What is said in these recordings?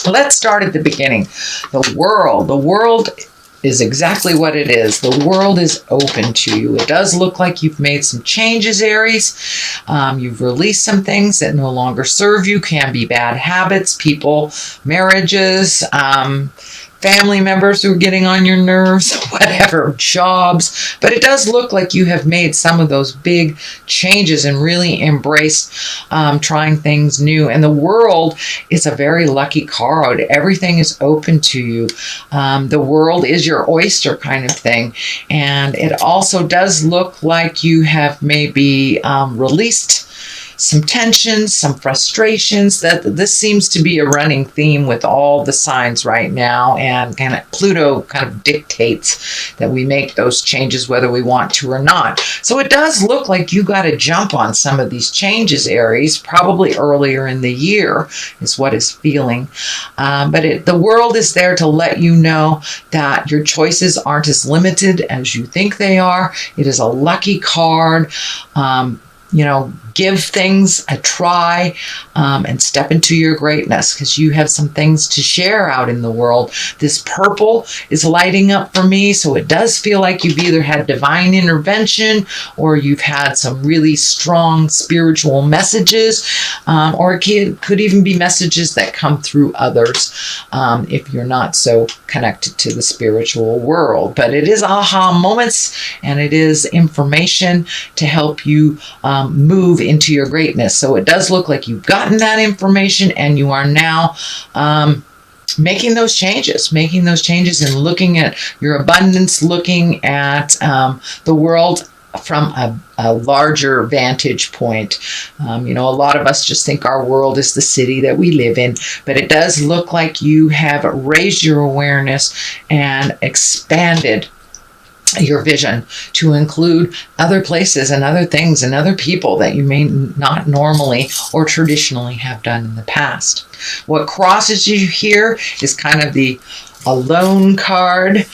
Let's start at the beginning. The world is exactly what it is. The world is open to you. It does look like you've made some changes, Aries. You've released some things that no longer serve you, can be bad habits, people, marriages, family members who are getting on your nerves, whatever, jobs. But it does look like you have made some of those big changes and really embraced trying things new. And the world is a very lucky card. Everything is open to you. The world is your oyster kind of thing. And it also does look like you have maybe released some tensions, some frustrations. That this seems to be a running theme with all the signs right now, and kind of Pluto kind of dictates that we make those changes whether we want to or not. So it does look like you got to jump on some of these changes, Aries, probably earlier in the year is what is feeling. But the world is there to let you know that your choices aren't as limited as you think they are. It is a lucky card. Give things a try and step into your greatness, because you have some things to share out in the world. This purple is lighting up for me, so it does feel like you've either had divine intervention or you've had some really strong spiritual messages, or it could even be messages that come through others if you're not so connected to the spiritual world. But it is aha moments, and it is information to help you move into your greatness. So it does look like you've gotten that information, and you are now making those changes and looking at your abundance, looking at the world from a larger vantage point. A lot of us just think our world is the city that we live in, but it does look like you have raised your awareness and expanded your vision to include other places and other things and other people that you may not normally or traditionally have done in the past. What crosses you here is kind of the alone card.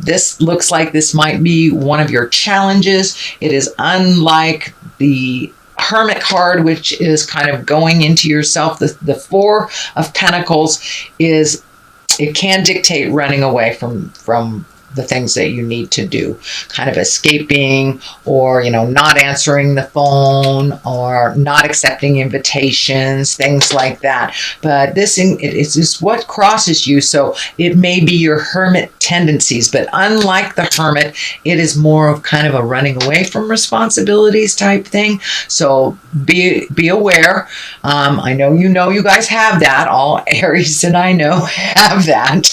This looks like this might be one of your challenges. It is unlike the Hermit card, which is kind of going into yourself. The Four of Pentacles it can dictate running away from the things that you need to do, kind of escaping, or not answering the phone, or not accepting invitations, things like that. But this is just what crosses you. So it may be your hermit tendencies, but unlike the hermit, it is more of kind of a running away from responsibilities type thing. So be aware. I know you guys have that. All Aries that I know have that.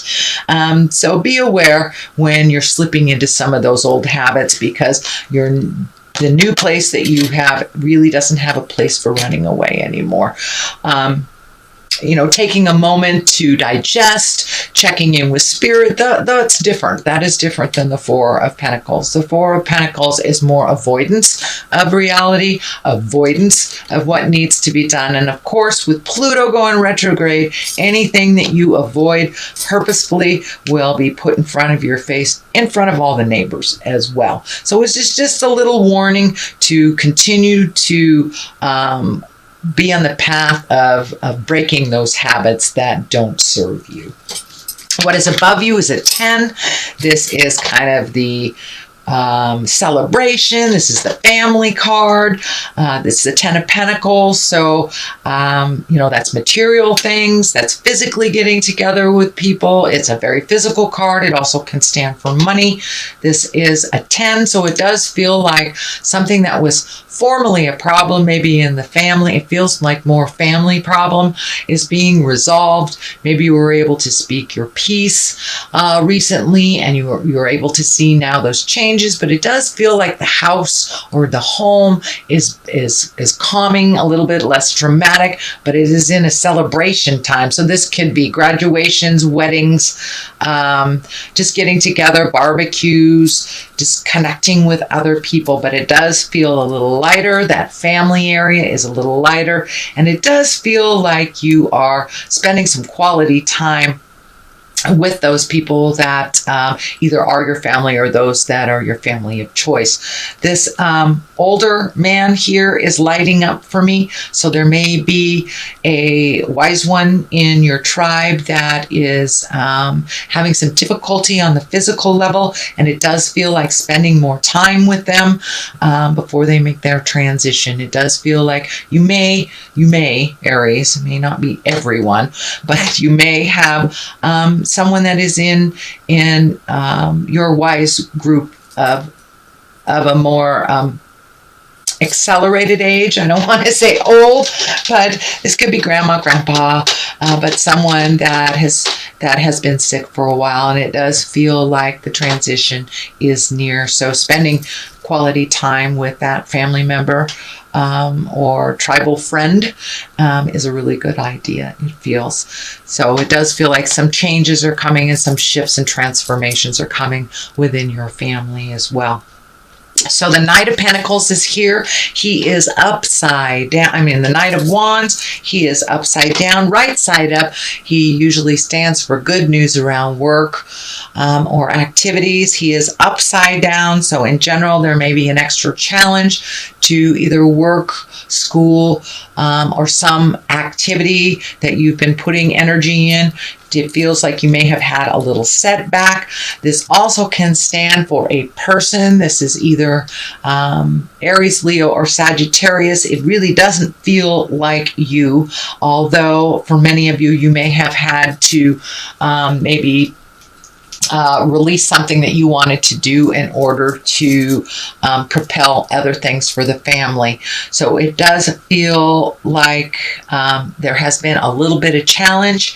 So be aware when you're slipping into some of those old habits, because the new place that you have really doesn't have a place for running away anymore. Taking a moment to digest, checking in with spirit, that's different. That is different than the Four of Pentacles. The Four of Pentacles is more avoidance of reality, avoidance of what needs to be done. And of course, with Pluto going retrograde, anything that you avoid purposefully will be put in front of your face, in front of all the neighbors as well. So it's just a little warning to continue to be on the path of breaking those habits that don't serve you. What is above you is a 10. This is kind of the celebration. This is the family card. This is the 10 of Pentacles. So, that's material things. That's physically getting together with people. It's a very physical card. It also can stand for money. This is a 10. So it does feel like something that was formerly a problem, maybe in the family. It feels like more family problem is being resolved. Maybe you were able to speak your piece recently, and you were able to see now those changes. But it does feel like the house or the home is calming, a little bit less dramatic, but it is in a celebration time. So this could be graduations, weddings, just getting together, barbecues, just connecting with other people. But it does feel a little lighter. That family area is a little lighter, and it does feel like you are spending some quality time with those people that either are your family or those that are your family of choice. This older man here is lighting up for me. So there may be a wise one in your tribe that is having some difficulty on the physical level, and it does feel like spending more time with them before they make their transition. It does feel like you may, Aries, it may not be everyone, but you may have someone that is in your wise group of a more accelerated age. I don't want to say old, but this could be grandma, grandpa, but someone that has been sick for a while, and it does feel like the transition is near. So spending quality time with that family member or tribal friend is a really good idea, it feels. So it does feel like some changes are coming and some shifts and transformations are coming within your family as well. So the Knight of Pentacles is here. He is upside down. I mean, the Knight of Wands, he is upside down, right side up. He usually stands for good news around work or activities. He is upside down. So in general, there may be an extra challenge to either work, school, or some activity that you've been putting energy in. It feels like you may have had a little setback. This also can stand for a person. This is either Aries, Leo, or Sagittarius. It really doesn't feel like you, although for many of you, you may have had to maybe release something that you wanted to do in order to propel other things for the family. So it does feel like there has been a little bit of challenge,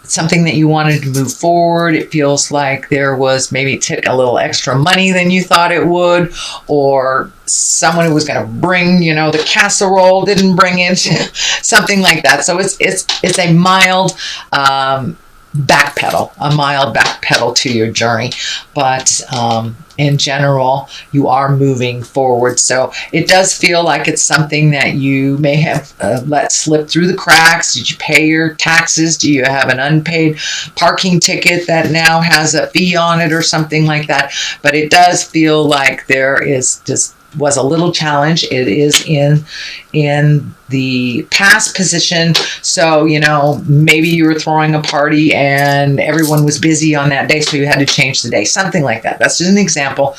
something that you wanted to move forward. It feels like there was maybe took a little extra money than you thought it would, or someone who was going to bring, the casserole didn't bring it, something like that. So it's a mild backpedal to your journey, but in general you are moving forward. So it does feel like it's something that you may have let slip through the cracks. Did you pay your taxes? Do you have an unpaid parking ticket that now has a fee on it or something like that? But it does feel like there was a little challenge. It is in the past position. So, maybe you were throwing a party and everyone was busy on that day, so you had to change the day, something like that. That's just an example.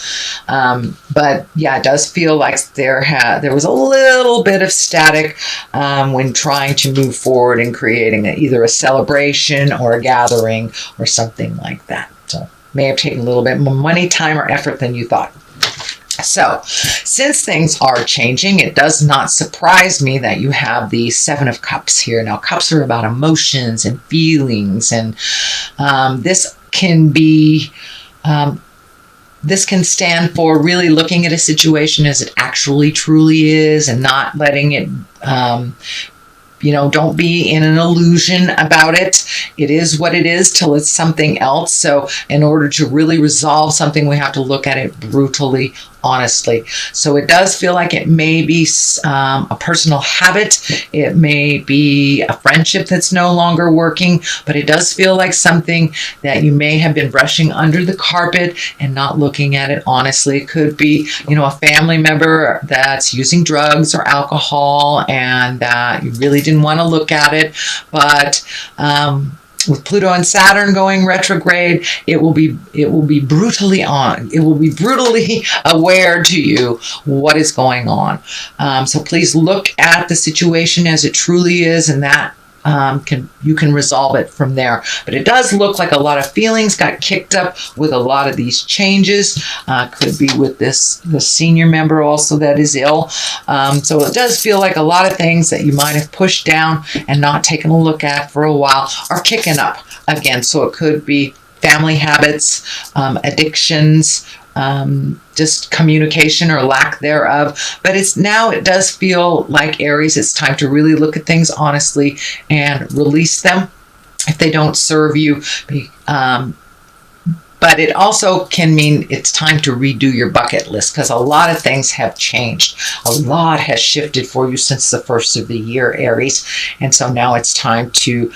But yeah, it does feel like there was a little bit of static when trying to move forward and creating either a celebration or a gathering or something like that. So may have taken a little bit more money, time, or effort than you thought. So, since things are changing, it does not surprise me that you have the Seven of Cups here. Now, cups are about emotions and feelings, and this can stand for really looking at a situation as it actually truly is, and not letting it don't be in an illusion about it. It is what it is till it's something else. So in order to really resolve something, we have to look at it brutally, honestly. So it does feel like it may be a personal habit. It may be a friendship that's no longer working, but it does feel like something that you may have been brushing under the carpet and not looking at it honestly. It could be, a family member that's using drugs or alcohol and that you really didn't want to look at it, but with Pluto and Saturn going retrograde, it will be brutally aware to you what is going on. So please look at the situation as it truly is, and that you can resolve it from there. But it does look like a lot of feelings got kicked up with a lot of these changes. Could be with the senior member also that is ill. So it does feel like a lot of things that you might have pushed down and not taken a look at for a while are kicking up again. So it could be family habits, addictions, just communication or lack thereof. But it does feel like, Aries, it's time to really look at things honestly and release them if they don't serve you. But it also can mean it's time to redo your bucket list, because a lot of things have changed. A lot has shifted for you since the first of the year, Aries. And so now it's time to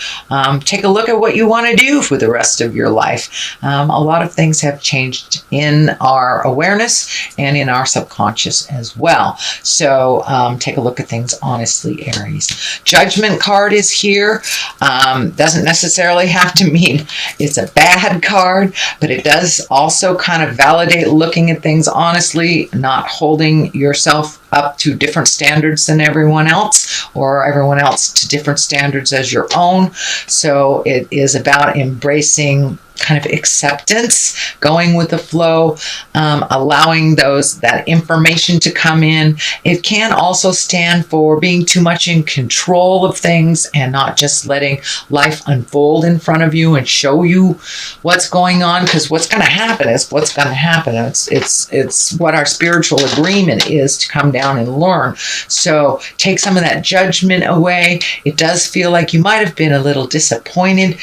take a look at what you want to do for the rest of your life. A lot of things have changed in our awareness and in our subconscious as well. So take a look at things honestly, Aries. Judgment card is here. Doesn't necessarily have to mean it's a bad card, but it does also kind of validate looking at things honestly, not holding yourself up to different standards than everyone else, or everyone else to different standards as your own. So it is about embracing kind of acceptance, going with the flow, allowing that information to come in. It can also stand for being too much in control of things and not just letting life unfold in front of you and show you what's going on, because what's going to happen is what's going to happen. It's what our spiritual agreement is to come down and learn. So take some of that judgment away. It does feel like you might have been a little disappointed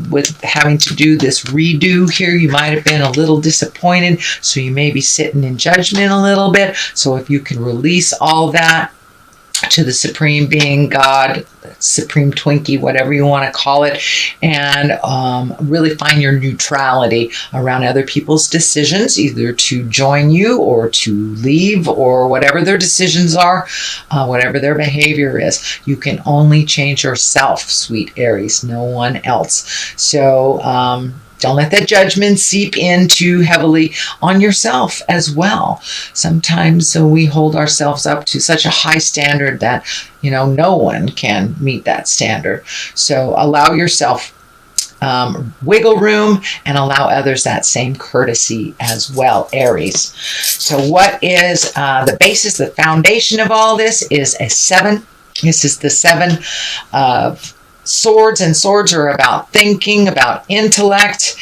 with having to do this redo here. You might have been a little disappointed, so you may be sitting in judgment a little bit. So if you can release all that to the Supreme Being, God, Supreme Twinkie, whatever you want to call it, and really find your neutrality around other people's decisions, either to join you or to leave, or whatever their decisions are, whatever their behavior is. You can only change yourself, sweet Aries, no one else. So don't let that judgment seep in too heavily on yourself as well. Sometimes we hold ourselves up to such a high standard that, no one can meet that standard. So allow yourself wiggle room and allow others that same courtesy as well, Aries. So what is the basis, the foundation of all this is a 7. This is the 7 of swords, and swords are about thinking, about intellect,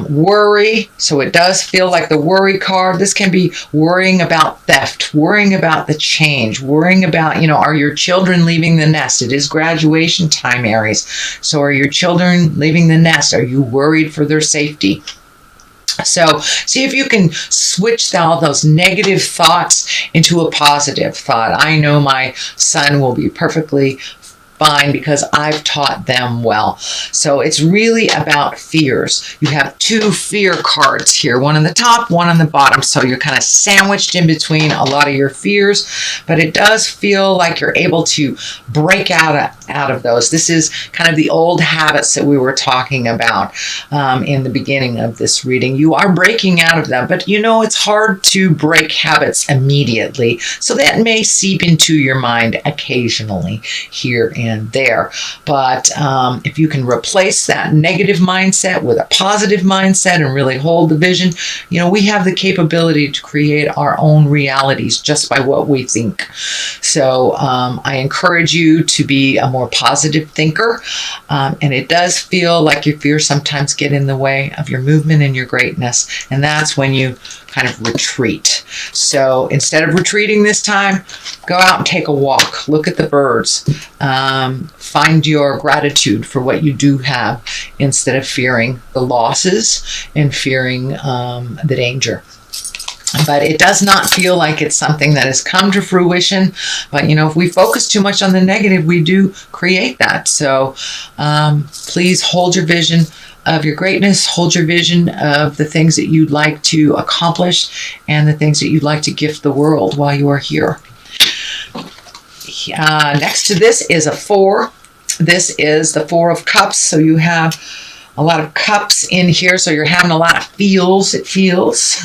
worry. So it does feel like the worry card. This can be worrying about theft, worrying about the change, worrying about, are your children leaving the nest? It is graduation time, Aries. So are your children leaving the nest? Are you worried for their safety? So see if you can switch all those negative thoughts into a positive thought. I know my son will be perfectly fine because I've taught them well. So it's really about fears. You have 2 fear cards here, one on the top, one on the bottom. So you're kind of sandwiched in between a lot of your fears, but it does feel like you're able to break out of those. This is kind of the old habits that we were talking about in the beginning of this reading. You are breaking out of them, but it's hard to break habits immediately. So that may seep into your mind occasionally here and there. But if you can replace that negative mindset with a positive mindset and really hold the vision, we have the capability to create our own realities just by what we think. So I encourage you to be a more positive thinker. And it does feel like your fears sometimes get in the way of your movement and your greatness. And that's when you kind of retreat. So instead of retreating this time, go out and take a walk. Look at the birds. Find your gratitude for what you do have instead of fearing the losses and fearing the danger. But it does not feel like it's something that has come to fruition. But, if we focus too much on the negative, we do create that. So please hold your vision of your greatness, hold your vision of the things that you'd like to accomplish and the things that you'd like to gift the world while you are here. Next to this is a 4. This is the 4 of Cups. So you have a lot of cups in here, so you're having a lot of feels, it feels,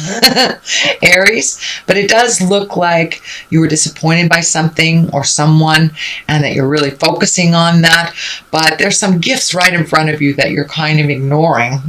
Aries. But it does look like you were disappointed by something or someone and that you're really focusing on that. But there's some gifts right in front of you that you're kind of ignoring,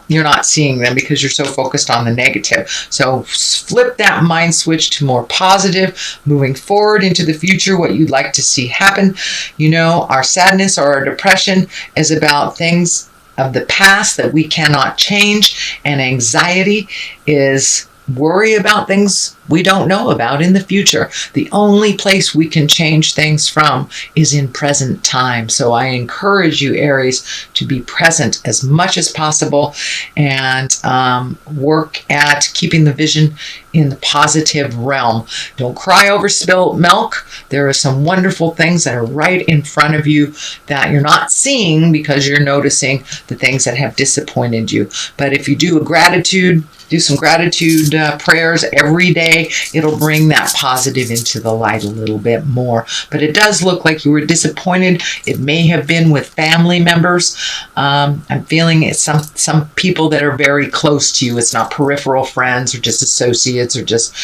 you're not seeing them because you're so focused on the negative. So flip that mind switch to more positive, moving forward into the future, what you'd like to see happen. Our sadness or our depression is about things of the past that we cannot change, and anxiety is worry about things we don't know about in the future. The only place we can change things from is in present time. So I encourage you, Aries, to be present as much as possible and work at keeping the vision in the positive realm. Don't cry over spilt milk. There are some wonderful things that are right in front of you that you're not seeing because you're noticing the things that have disappointed you. But if you do some gratitude prayers every day, it'll bring that positive into the light a little bit more. But it does look like you were disappointed. It may have been with family members. I'm feeling it's some people that are very close to you. It's not peripheral friends or just associates or just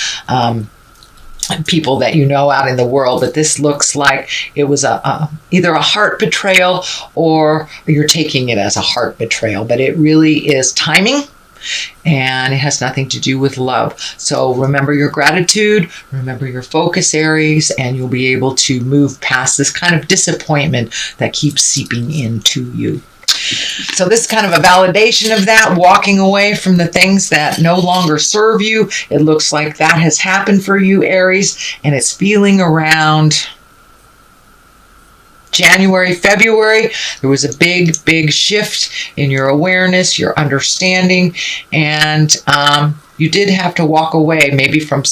people that you know out in the world, but this looks like it was either a heart betrayal or you're taking it as a heart betrayal, but it really is timing. And it has nothing to do with love. So remember your gratitude, remember your focus, Aries, and you'll be able to move past this kind of disappointment that keeps seeping into you. So this is kind of a validation of that, walking away from the things that no longer serve you. It looks like that has happened for you, Aries, and it's feeling around January, February. There was a big shift in your awareness, your understanding, and you did have to walk away maybe from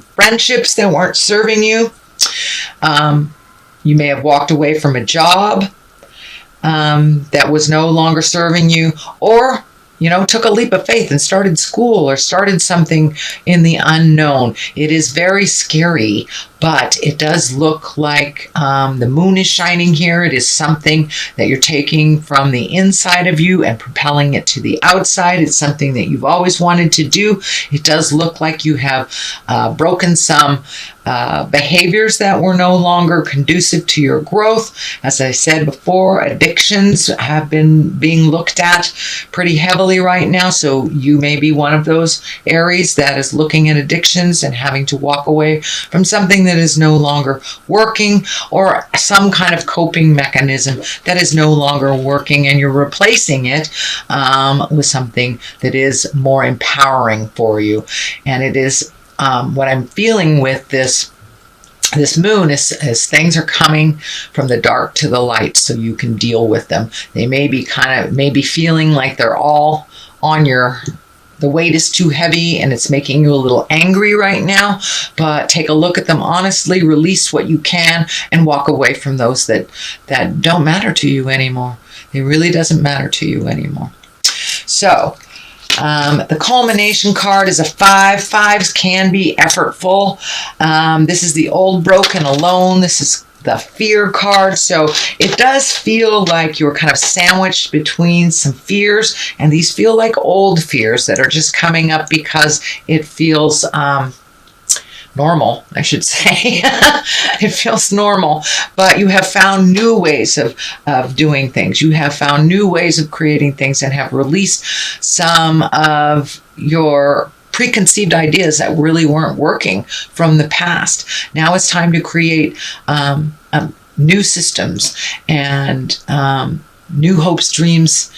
friendships that weren't serving you. You may have walked away from a job that was no longer serving you, or took a leap of faith and started school or started something in the unknown. It is very scary, but it does look like the moon is shining here. It is something that you're taking from the inside of you and propelling it to the outside. It's something that you've always wanted to do. It does look like you have broken some behaviors that were no longer conducive to your growth. As I said before, addictions have been being looked at pretty heavily right now. So you may be one of those Aries that is looking at addictions and having to walk away from something that is no longer working, or some kind of coping mechanism that is no longer working, and you're replacing it with something that is more empowering for you. And it is what I'm feeling with this moon is things are coming from the dark to the light, so you can deal with them. They may be feeling like they're all on the weight is too heavy and it's making you a little angry right now, but take a look at them honestly, release what you can, and walk away from those that don't matter to you anymore. It really doesn't matter to you anymore. So the culmination card is a 5. 5s can be effortful. This is the old, broken, alone. This is the fear card. So it does feel like you're kind of sandwiched between some fears, and these feel like old fears that are just coming up because it feels normal, I should say. It feels normal, but you have found new ways of doing things. You have found new ways of creating things and have released some of your preconceived ideas that really weren't working from the past. Now it's time to create new systems and new hopes, dreams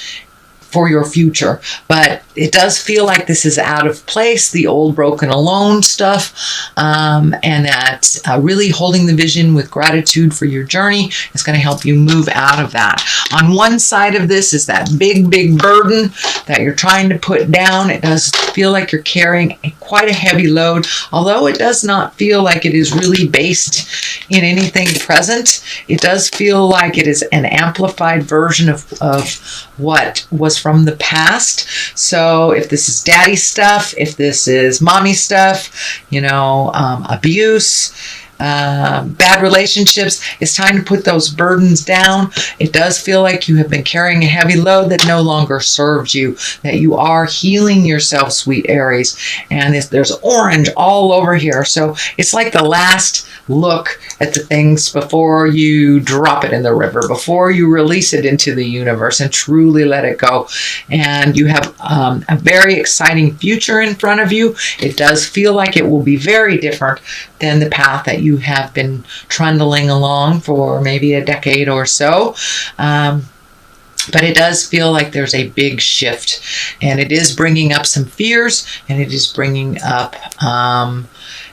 for your future. But it does feel like this is out of place, the old, broken, alone stuff, and that really holding the vision with gratitude for your journey is going to help you move out of that. On one side of this is that big burden that you're trying to put down. It does feel like you're carrying quite a heavy load, although it does not feel like it is really based in anything present. It does feel like it is an amplified version of what was from the past. So if this is daddy stuff, if this is mommy stuff, abuse, bad relationships, it's time to put those burdens down. It does feel like you have been carrying a heavy load that no longer serves you, that you are healing yourself, sweet Aries. And there's orange all over here. So it's like the last look at the things before you drop it in the river, before you release it into the universe and truly let it go. And you have a very exciting future in front of you. It does feel like it will be very different than the path that you have been trundling along for maybe a decade or so. But it does feel like there's a big shift, and it is bringing up some fears, and it is bringing up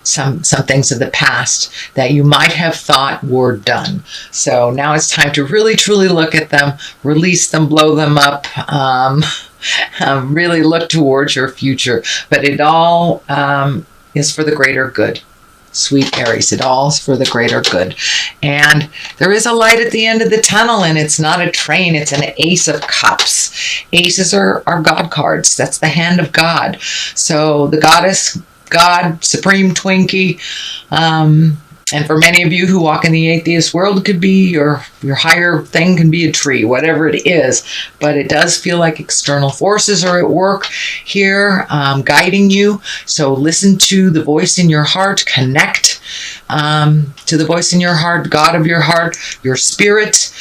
some things of the past that you might have thought were done. So now it's time to really truly look at them, release them, blow them up, really look towards your future. But it all is for the greater good. Sweet Aries, it all is for the greater good. And there is a light at the end of the tunnel, and it's not a train, it's an Ace of Cups. Aces are God cards. That's the hand of God. So the goddess, God, Supreme Twinkie, and for many of you who walk in the atheist world, it could be your higher thing, can be a tree, whatever it is. But it does feel like external forces are at work here, guiding you. So listen to the voice in your heart, connect to the voice in your heart, God of your heart, your spirit,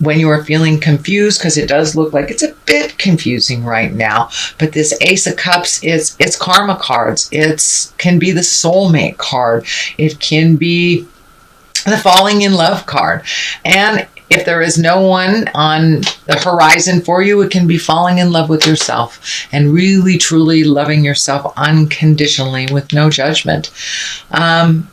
when you are feeling confused, because it does look like it's a bit confusing right now. But this Ace of Cups, it's karma cards. It can be the soulmate card. It can be the falling in love card. And if there is no one on the horizon for you, it can be falling in love with yourself and really, truly loving yourself unconditionally with no judgment.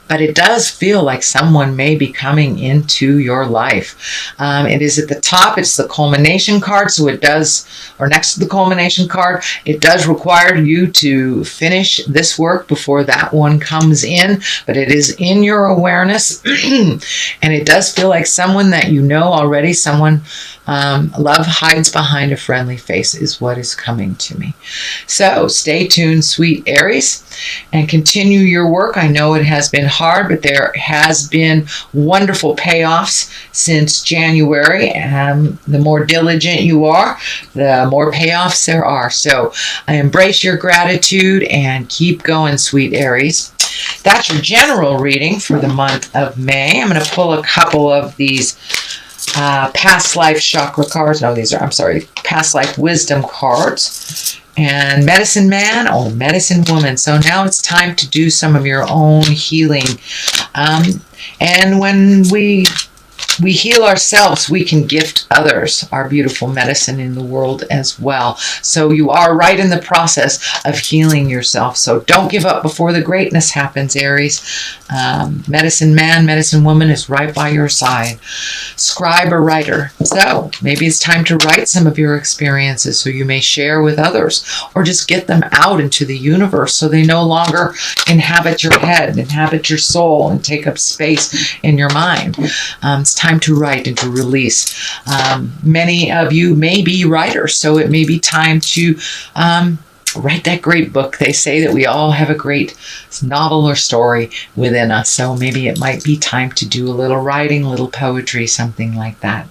But it does feel like someone may be coming into your life. It is at the top. It's the culmination card. So it does, or next to the culmination card, it does require you to finish this work before that one comes in. But it is in your awareness. And it does feel like someone that you know already, someone love hides behind a friendly face is what is coming to me. So stay tuned, sweet Aries, and continue your work. I know it has been hard, but there has been wonderful payoffs since January. The more diligent you are, the more payoffs there are. So I embrace your gratitude and keep going, sweet Aries. That's your general reading for the month of May. I'm going to pull a couple of these past life chakra cards. No, these are, I'm sorry, past life wisdom cards. And medicine man or medicine woman. So now it's time to do some of your own healing. And when we heal ourselves, we can gift others our beautiful medicine in the world as well. So you are right in the process of healing yourself. So don't give up before the greatness happens, Aries. Medicine man, medicine woman is right by your side. Scribe or writer. So maybe it's time to write some of your experiences so you may share with others, or just get them out into the universe so they no longer inhabit your head, inhabit your soul, and take up space in your mind. It's time to write and to release. Many of you may be writers, so it may be time to write that great book. They say that we all have a great novel or story within us, so maybe it might be time to do a little writing, a little poetry, something like that.